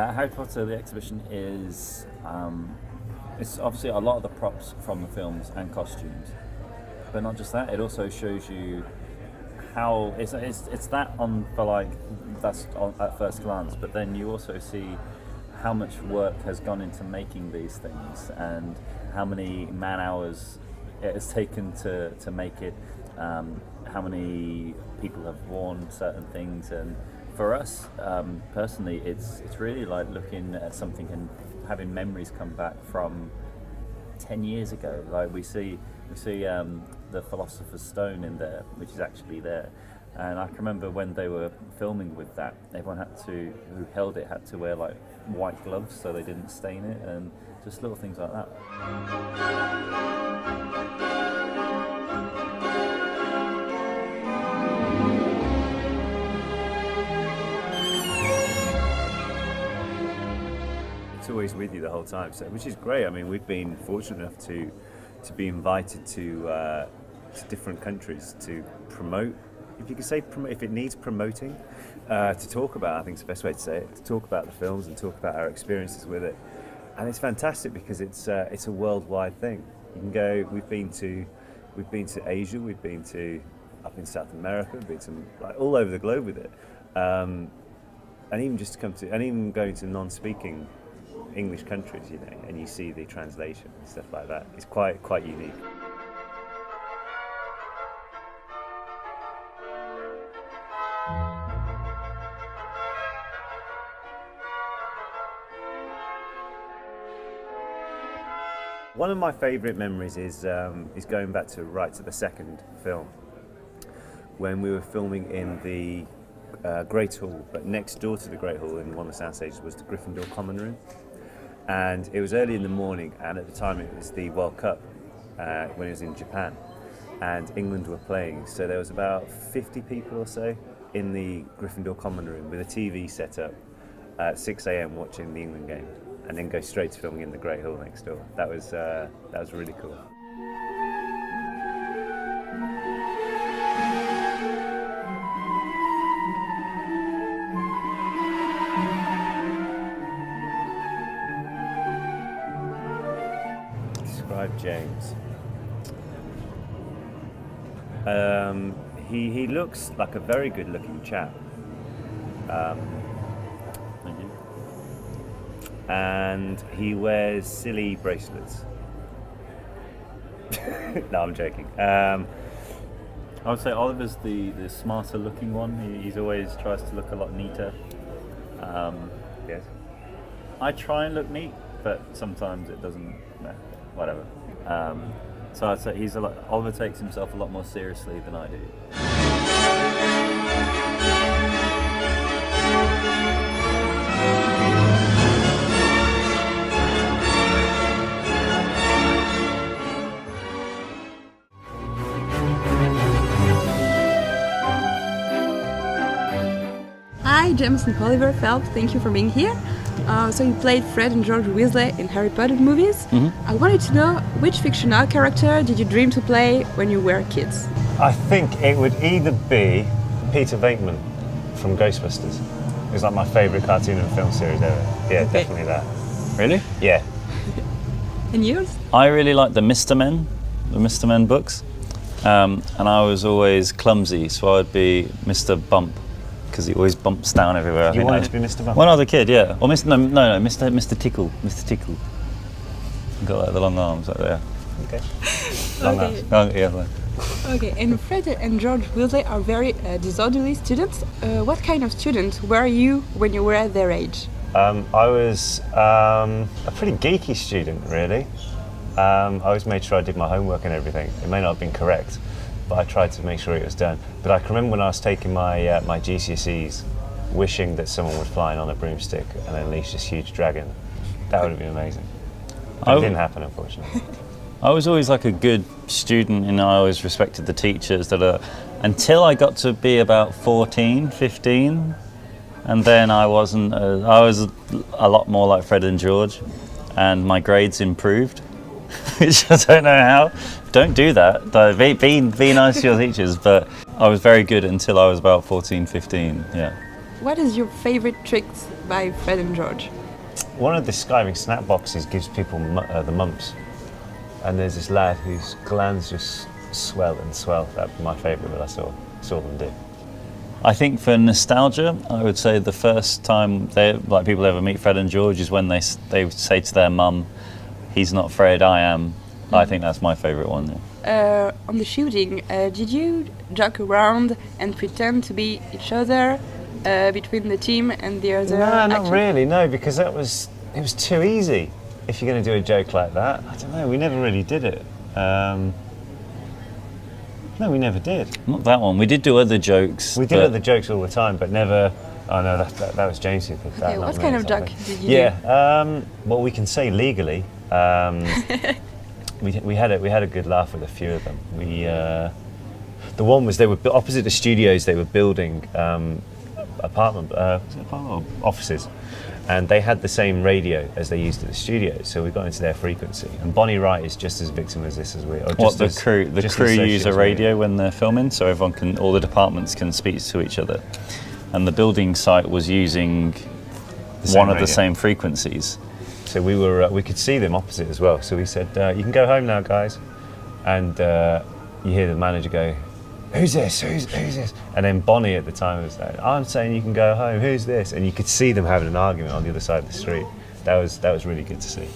Harry Potter, the exhibition is it's obviously a lot of the props from the films and costumes, but not just that. It also shows you how it's that on for like that's on, at first glance, but then you also see how much work has gone into making these things and how many man hours it has taken to make it. How many people have worn certain things, and for us personally, it's really like looking at something and having memories come back from 10 years ago. Like we see the Philosopher's Stone in there, which is actually there. And I can remember when they were filming with that, everyone who held it had to wear like white gloves so they didn't stain it, and just little things like that. It's always with you the whole time, so which is great. I mean, we've been fortunate enough to be invited to different countries to promote. If you could say if it needs promoting, to talk about, I think it's the best way to say it, to talk about the films and talk about our experiences with it. And it's fantastic because it's a worldwide thing. You can go. We've been to Asia. We've been to up in South America. We've been to like all over the globe with it, and even just to come to, and even going to non-speaking English countries, you know, and you see the translation and stuff like that. It's quite unique. One of my favourite memories is going back to the second film, when we were filming in the Great Hall, but next door to the Great Hall in one of the sound stages was the Gryffindor Common Room. And it was early in the morning, and at the time it was the World Cup when it was in Japan, and England were playing. So there was about 50 people or so in the Gryffindor Common Room with a TV set up at 6 a.m. watching the England game, and then go straight to filming in the Great Hall next door. That was really cool. James. He looks like a very good looking chap. Thank you. And he wears silly bracelets. No, I'm joking. I would say Oliver's the smarter looking one. He's always tries to look a lot neater. Yes. I try and look neat, but sometimes it doesn't. Whatever. So I'd say Oliver takes himself a lot more seriously than I do. Hi, James and Oliver Phelps, thank you for being here. So you played Fred and George Weasley in Harry Potter movies. Mm-hmm. I wanted to know, which fictional character did you dream to play when you were kids? I think it would either be Peter Venkman from Ghostbusters. It was like my favourite cartoon and film series ever. Yeah, Okay. Definitely that. Really? Yeah. And yours? I really like the Mr. Men books, and I was always clumsy, so I would be Mr. Bump, because he always bumps down everywhere. You wanted to be Mr. Bump? When I was a kid, yeah. Or Mr. Tickle. Got like the long arms like there. Okay. Okay. Yeah. Okay, and Fred and George Weasley are very disorderly students. What kind of student were you when you were at their age? I was a pretty geeky student, really. I always made sure I did my homework and everything. It may not have been correct, but I tried to make sure it was done. But I can remember when I was taking my my GCSEs, wishing that someone would fly in on a broomstick and unleash this huge dragon. That would have been amazing. But it didn't happen, unfortunately. I was always like a good student, and I always respected the teachers until I got to be about 14, 15, and then I wasn't. I was a lot more like Fred and George, and my grades improved, which I don't know how. Don't do that. Be nice to your teachers, but I was very good until I was about 14, 15, yeah. what is your favorite tricks by Fred and George? One of the skiving snack boxes gives people the mumps, and there's this lad whose glands just swell and swell. That's my favourite that I saw them do. I think for nostalgia, I would say the first time people ever meet Fred and George is when they say to their mum, "He's not Fred, I am." I think that's my favourite one. Yeah. On the shooting, did you joke around and pretend to be each other between the team and the other? No, not really. No, because it was too easy. If you're going to do a joke like that, I don't know. We never really did it. No, we never did. Not that one. We did do other jokes. We did other jokes all the time, but never. Oh no, that was James who did that. Okay, what kind of joke did you do? Yeah, well, we can say legally. We had a good laugh with a few of them. The one was they were opposite the studios. They were building apartment or offices, and they had the same radio as they used at the studio. So we got into their frequency. And Bonnie Wright is just as victim as this as we are. What the crew use a radio when they're filming, so all the departments can speak to each other. And the building site was using one of the same frequencies. So we could see them opposite as well. So we said, "You can go home now, guys." And you hear the manager go, "Who's this? Who's this?" And then Bonnie at the time was like, "I'm saying you can go home. Who's this?" And you could see them having an argument on the other side of the street. That was really good to see.